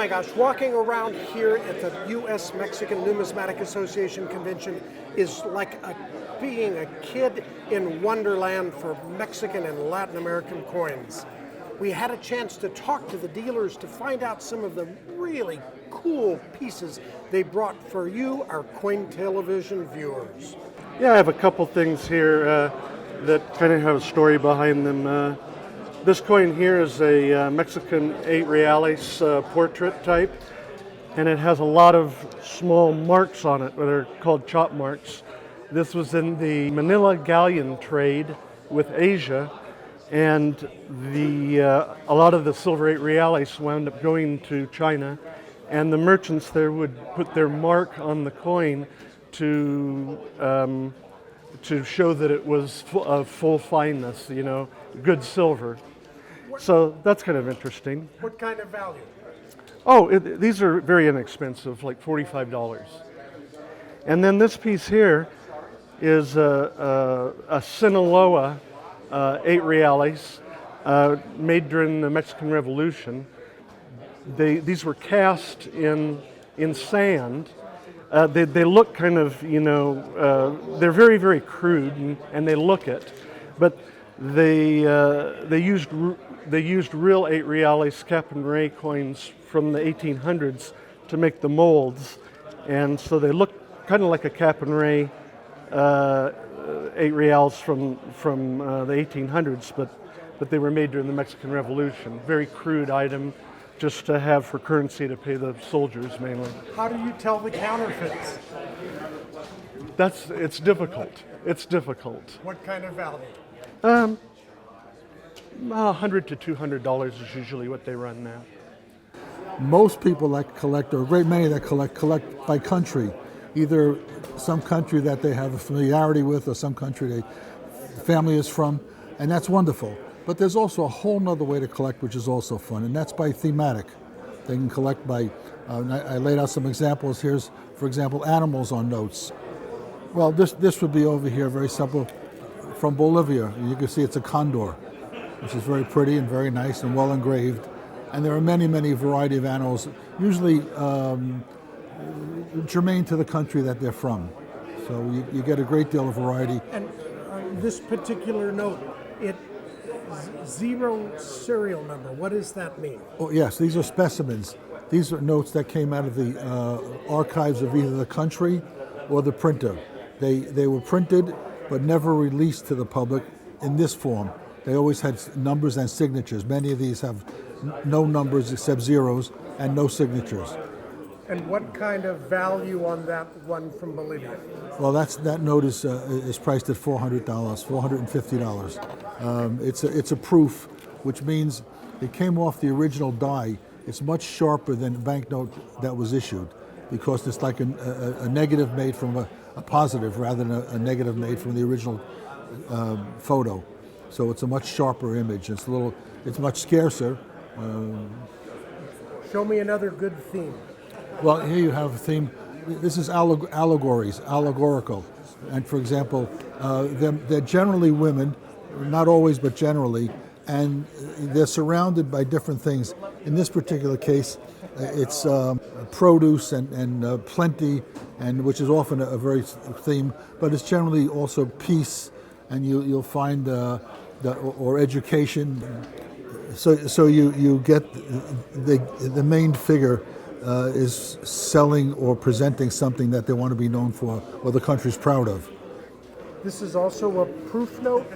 my gosh, walking around here at the U.S. Mexican Numismatic Association convention is like being a kid in Wonderland for Mexican and Latin American coins. We had a chance to talk to the dealers to find out some of the really cool pieces they brought for you, our CoinTelevision viewers. Yeah, I have a couple things here that kind of have a story behind them. This coin here is a Mexican 8 reales portrait type, and it has a lot of small marks on it that are called Chopmarked. This was in the Manila galleon trade with Asia, and a lot of the silver 8 reales wound up going to China, and the merchants there would put their mark on the coin to show that it was of full fineness, you know, good silver. So that's kind of interesting. What kind of value? Oh, these are very inexpensive, like $45. And then this piece here is a Sinaloa 8 reales made during the Mexican Revolution. These were cast in sand. They look kind of, you know, they're very, very crude, and they look it, but they used real 8 reales cap and ray coins from the 1800s to make the molds, and so they look kind of like a cap and ray 8 reals from the 1800s, but they were made during the Mexican Revolution. Very crude item, just to have for currency to pay the soldiers mainly. How do you tell the counterfeits? It's difficult. It's difficult. What kind of value? $100 to $200 is usually what they run now. Most people that collect, or a great many that collect by country. Either some country that they have a familiarity with, or some country the family is from, and that's wonderful. But there's also a whole nother way to collect, which is also fun, and that's by thematic. They can collect by, I laid out some examples. Here's, for example, animals on notes. Well, this would be over here, very simple, from Bolivia. You can see it's a condor, which is very pretty and very nice and well engraved. And there are many, many variety of animals, usually germane to the country that they're from. So you get a great deal of variety. And this particular note, it zero serial number. What does that mean? Oh yes, these are specimens. These are notes that came out of the archives of either the country or the printer. They were printed but never released to the public in this form. They always had numbers and signatures. Many of these have no numbers except zeros and no signatures. And what kind of value on that one from Bolivia? Well, that note is priced at $400, $450. It's a proof, which means it came off the original die. It's much sharper than the banknote that was issued, because it's like a negative made from a positive rather than a negative made from the original photo. So it's a much sharper image. It's much scarcer. Show me another good theme. Well, here you have a theme. This is allegories, allegorical. And for example, they're generally women, not always, but generally, and they're surrounded by different things. In this particular case, it's produce and plenty, and which is often a very theme, but it's generally also peace, and you'll find or education. So you get the main figure is selling or presenting something that they want to be known for, or the country's proud of. This is also a proof note?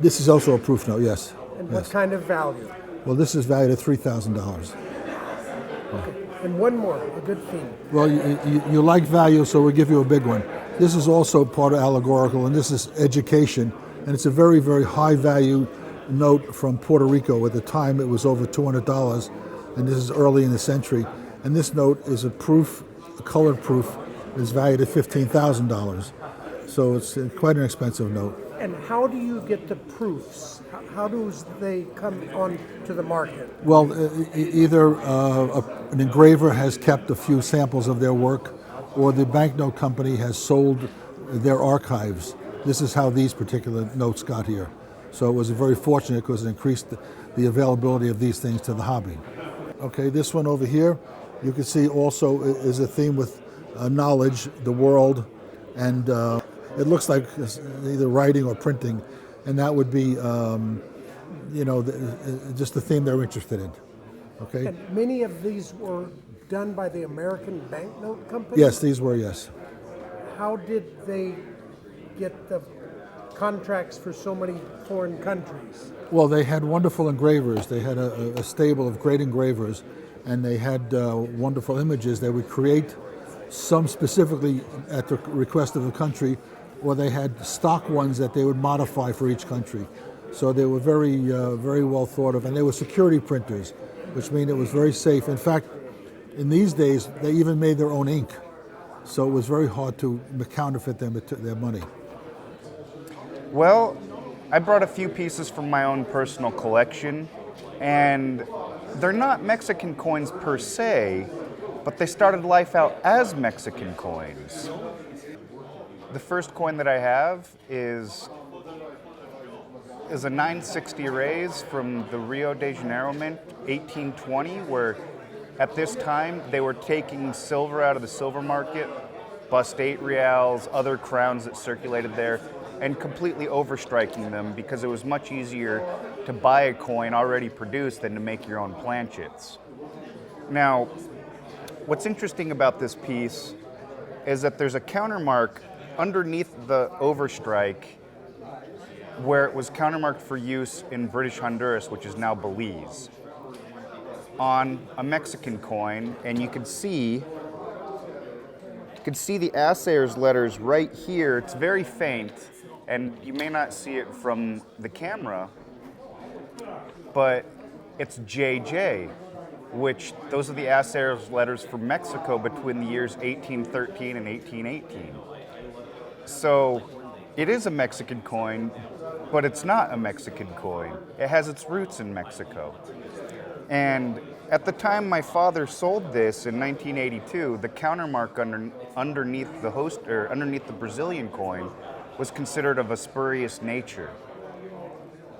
This is also a proof note, yes. And yes. what kind of value? Well, this is valued at $3,000. Okay. And one more, a good theme. Well, you like value, so we'll give you a big one. This is also part of allegorical, and this is education, and it's a very, very high value note from Puerto Rico. At the time, it was over $200, and this is early in the century. And this note is a colored proof, is valued at $15,000. So it's quite an expensive note. And how do you get the proofs? How do they come on to the market? Well, either an engraver has kept a few samples of their work, or the banknote company has sold their archives. This is how these particular notes got here. So it was very fortunate because it increased the availability of these things to the hobby. Okay, this one over here, you can see also is a theme with knowledge, the world, and it looks like it's either writing or printing, and that would be, just the theme they're interested in. Okay. And many of these were done by the American banknote company? Yes, these were, yes. How did they get the contracts for so many foreign countries? Well, they had wonderful engravers. They had a stable of great engravers, and they had wonderful images. They would create some specifically at the request of the country, or they had stock ones that they would modify for each country. So they were very well thought of, and they were security printers, which means it was very safe. In fact, in these days, they even made their own ink, so it was very hard to counterfeit their money. Well, I brought a few pieces from my own personal collection, and they're not Mexican coins per se, but they started life out as Mexican coins. The first coin that I have is a 960 Reis from the Rio de Janeiro Mint, 1820, where at this time they were taking silver out of the silver market, bust 8 reals, other crowns that circulated there, and completely overstriking them because it was much easier to buy a coin already produced than to make your own planchets. Now, what's interesting about this piece is that there's a countermark underneath the overstrike where it was countermarked for use in British Honduras, which is now Belize, on a Mexican coin, and you can see the assayer's letters right here. It's very faint, and you may not see it from the camera, but it's JJ, which those are the assayer's letters for Mexico between the years 1813 and 1818. So it is a Mexican coin, but it's not a Mexican coin. It has its roots in Mexico. And at the time my father sold this in 1982, the countermark underneath the Brazilian coin was considered of a spurious nature.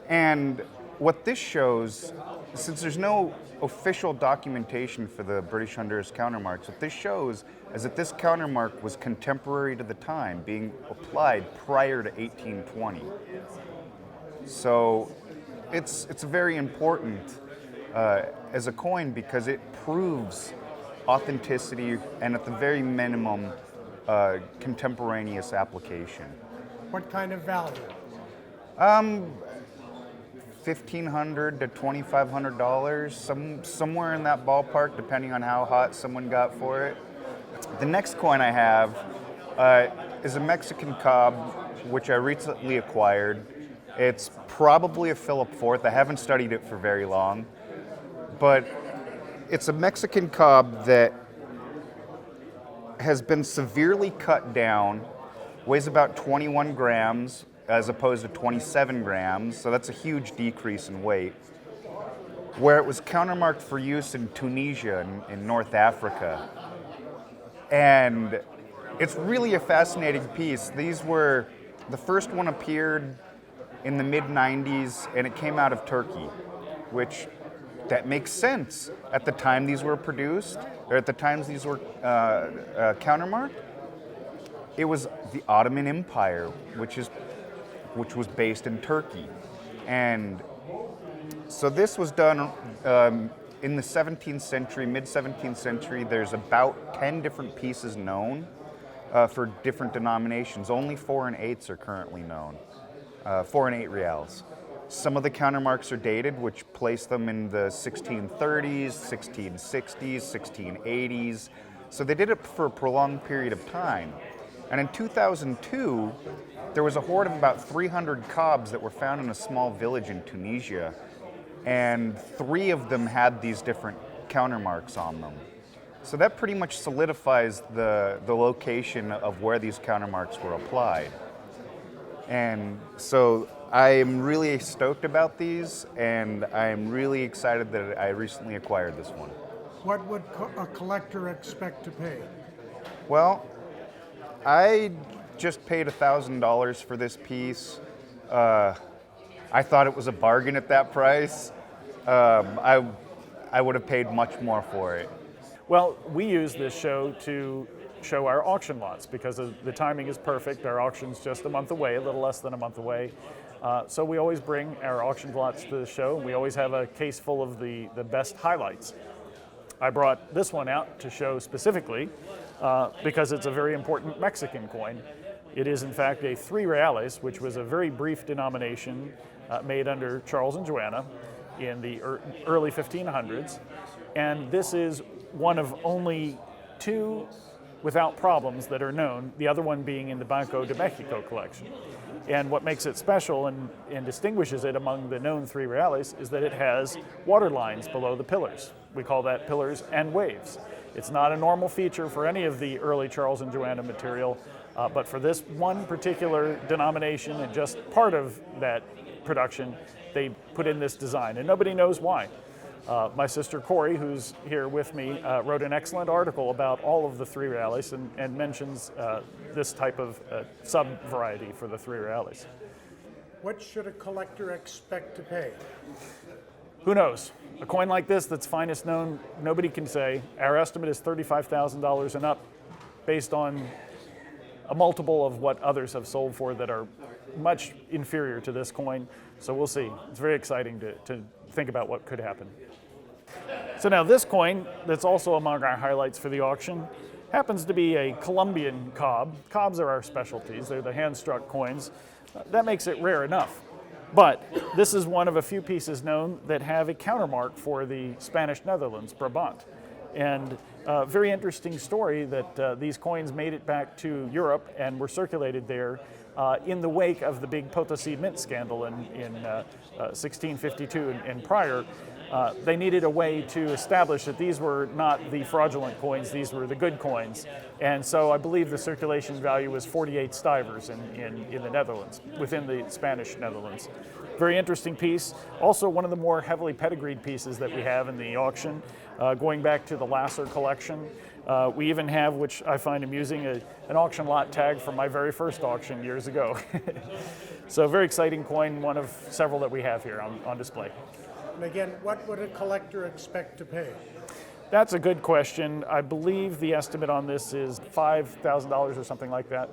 And what this shows, since there's no official documentation for the British Honduras countermarks, what this shows is that this countermark was contemporary to the time, being applied prior to 1820. So it's very important as a coin because it proves authenticity and at the very minimum contemporaneous application. What kind of value? $1,500 to $2,500, somewhere in that ballpark, depending on how hot someone got for it. The next coin I have is a Mexican Cob, which I recently acquired. It's probably a Philip IV. I haven't studied it for very long, but it's a Mexican Cob that has been severely cut down, weighs about 21 grams as opposed to 27 grams, so that's a huge decrease in weight, where it was countermarked for use in Tunisia in North Africa. And it's really a fascinating piece. The first one appeared in the mid-90s, and it came out of Turkey, which that makes sense. At the time these were produced, or at the times these were countermarked, it was the Ottoman Empire, which was based in Turkey. And so this was done in the 17th century, mid-17th century. There's about 10 different pieces known for different denominations. Only 4 and 8s are currently known, 4 and 8 reals. Some of the countermarks are dated, which place them in the 1630s, 1660s, 1680s. So they did it for a prolonged period of time. And in 2002, there was a horde of about 300 cobs that were found in a small village in Tunisia, and 3 of them had these different countermarks on them. So that pretty much solidifies the location of where these countermarks were applied. And so I'm really stoked about these, and I'm really excited that I recently acquired this one. What would a collector expect to pay? Well, I just paid $1,000 for this piece. I thought it was a bargain at that price. I I would have paid much more for it. Well, we use this show to show our auction lots because the timing is perfect. Our auction's just a month away, a little less than a month away. So we always bring our auction lots to the show. We always have a case full of the best highlights. I brought this one out to show specifically because it's a very important Mexican coin. It is in fact a 3 reales, which was a very brief denomination made under Charles and Johanna in the early 1500s. And this is one of only 2 without problems that are known, the other one being in the Banco de Mexico collection. And what makes it special and distinguishes it among the known 3 reales is that it has water lines below the pillars. We call that pillars and waves. It's not a normal feature for any of the early Charles and Johanna material, but for this one particular denomination and just part of that production, they put in this design, and nobody knows why. My sister Corey, who's here with me, wrote an excellent article about all of the 3 reales and mentions this type of sub-variety for the 3 reales. What should a collector expect to pay? Who knows? A coin like this that's finest known, nobody can say. Our estimate is $35,000 and up based on a multiple of what others have sold for that are much inferior to this coin. So we'll see. It's very exciting to think about what could happen. So now this coin, that's also among our highlights for the auction, happens to be a Columbian Cob. Cobs are our specialties. They're the hand-struck coins. That makes it rare enough. But this is one of a few pieces known that have a countermark for the Spanish Netherlands, Brabant. And a very interesting story that these coins made it back to Europe and were circulated there in the wake of the big Potosi mint scandal in 1652 and prior. They needed a way to establish that these were not the fraudulent coins, these were the good coins. And so I believe the circulation value was 48 stivers in the Netherlands, within the Spanish Netherlands. Very interesting piece. Also one of the more heavily pedigreed pieces that we have in the auction, going back to the Lasser collection. We even have, which I find amusing, an auction lot tag from my very first auction years ago. So very exciting coin, one of several that we have here on display. And again, what would a collector expect to pay? That's a good question. I believe the estimate on this is $5,000 or something like that.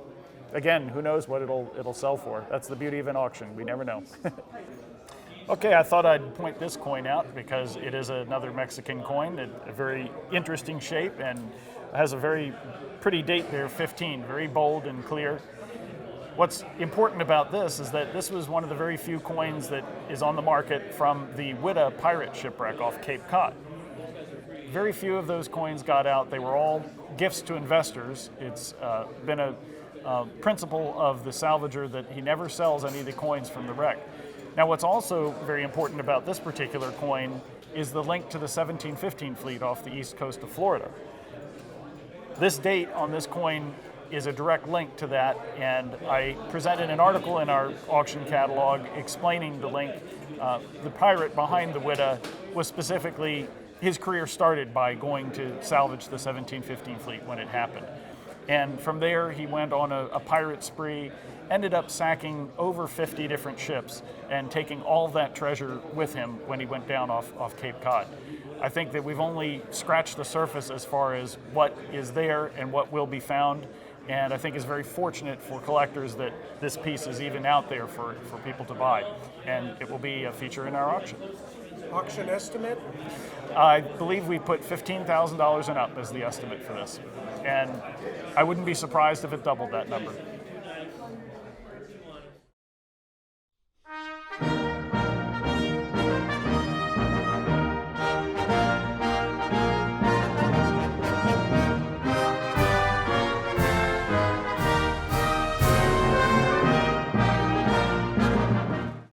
Again, who knows what it'll sell for. That's the beauty of an auction. We never know. Okay, I thought I'd point this coin out because it is another Mexican coin, a very interesting shape and has a very pretty date there, 15, very bold and clear. What's important about this is that this was one of the very few coins that is on the market from the Witta pirate shipwreck off Cape Cod. Very few of those coins got out. They were all gifts to investors. It's been a principle of the salvager that he never sells any of the coins from the wreck. Now, what's also very important about this particular coin is the link to the 1715 fleet off the east coast of Florida. This date on this coin is a direct link to that, and I presented an article in our auction catalog explaining the link. The pirate behind the Witta was specifically, his career started by going to salvage the 1715 fleet when it happened. And from there, he went on a pirate spree, ended up sacking over 50 different ships and taking all of that treasure with him when he went down off Cape Cod. I think that we've only scratched the surface as far as what is there and what will be found. And I think it's very fortunate for collectors that this piece is even out there for people to buy. And it will be a feature in our auction. Auction estimate? I believe we put $15,000 and up as the estimate for this. And I wouldn't be surprised if it doubled that number.